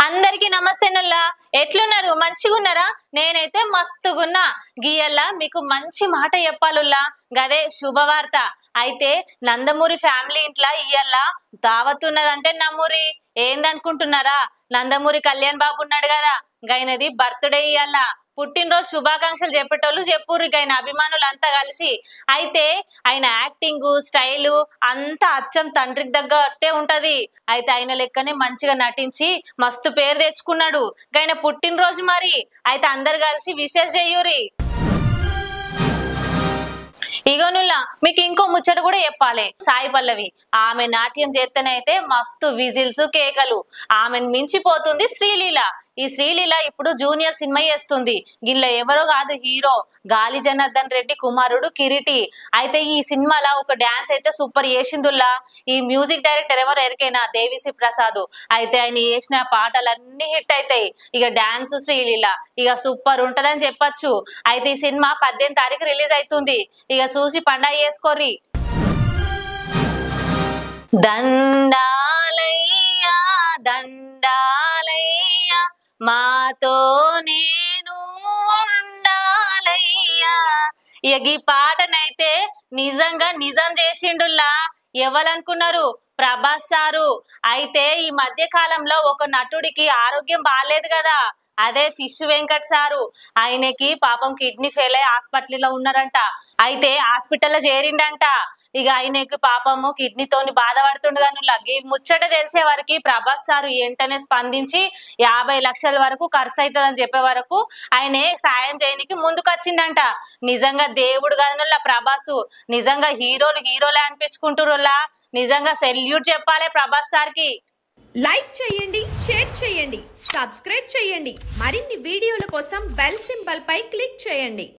అందరికి నమస్తేనుల్లా ఎట్లున్నారు మంచిగున్నారా నేనైతే మస్తుగున్నా గియల్లా మీకు మంచి మాట చెప్పాలుల్లా గదే శుభవార్త అయితే నందమూరి ఫ్యామిలీ ఇంట్లో ఇయల్ల దావత్ ఉన్నదంటే నమ్మూరి ఏందనుకుంటున్నారా నందమూరి కళ్యాణ్ బాబు ఉన్నాడు కదా గైనది బర్త్డే ఇయల్ల పుట్టినరోజు శుభాకాంక్షలు చెప్పేటోళ్ళు చెప్పుర్రు గైన అభిమానులంతా కలిసి అయితే ఆయన యాక్టింగ్ స్టైలు అంతా అచ్చం తండ్రికి దగ్గరే ఉంటది అయితే ఆయన లెక్కనే మంచిగా నటించి మస్తు పేరు తెచ్చుకున్నాడు గైన పుట్టినరోజు మరి అయితే అందరు కలిసి విషెస్ చెయ్యురి ఇగోనుల్లా మీకు ఇంకో ముచ్చట కూడా చెప్పాలి సాయి పల్లవి ఆమె నాట్యం చేస్తేనైతే మస్తు విజిల్స్ కేకలు ఆమెను మించిపోతుంది శ్రీలీల ఈ శ్రీలీల ఇప్పుడు జూనియర్ సినిమా చేస్తుంది గిల్ల ఎవరో కాదు హీరో గాలి జనార్దన్ రెడ్డి కుమారుడు కిరీటి అయితే ఈ సినిమాలో ఒక డాన్స్ అయితే సూపర్ చేసిందుల్లా ఈ మ్యూజిక్ డైరెక్టర్ ఎవరు ఎరికైనా దేవిశ్రీ ప్రసాద్ అయితే ఆయన చేసిన పాటలన్నీ హిట్ అవుతాయి ఇక డాన్స్ శ్రీలీల ఇక సూపర్ ఉంటదని చెప్పొచ్చు అయితే ఈ సినిమా 18 తారీఖు రిలీజ్ అవుతుంది ఇక చూసి పండగ చేసుకోర్రి దండాలయ్యా దండాలయ్యా మాతో నేను ఉండాలయ్యా ఇక ఈ పాటనైతే నిజంగా నిజం చేసిండుల్లా ఎవరనుకున్నారు ప్రభాస్ సారు అయితే ఈ మధ్య కాలంలో ఒక నటుడికి ఆరోగ్యం బాగాలేదు కదా అదే ఫిష్ వెంకట్ సారు ఆయనకి పాపం కిడ్నీ ఫెయిల్ అయ్యి హాస్పిటల్లో ఉన్నారంట అయితే హాస్పిటల్లో చేరిండంట ఇక ఆయనకి పాపము కిడ్నీతోని బాధపడుతుండగా ఈ ముచ్చట తెలిసే వరకు ప్రభాస్ సారు వెంటనే స్పందించి 50 లక్షల వరకు ఖర్చు అవుతుందని చెప్పే వరకు ఆయన సాయం చేయడానికి ముందుకు వచ్చిండంట నిజంగా దేవుడు కదనుల్లా ప్రభాసు నిజంగా హీరోలే అనిపించుకుంటురుల్లా నిజంగా సెల్యూట్ చెప్పాలి ప్రభాస్ సార్కి లైక్ చేయండి షేర్ చేయండి సబ్స్క్రైబ్ చేయండి మరిన్ని వీడియోల కోసం బెల్ సింబల్ పై క్లిక్ చేయండి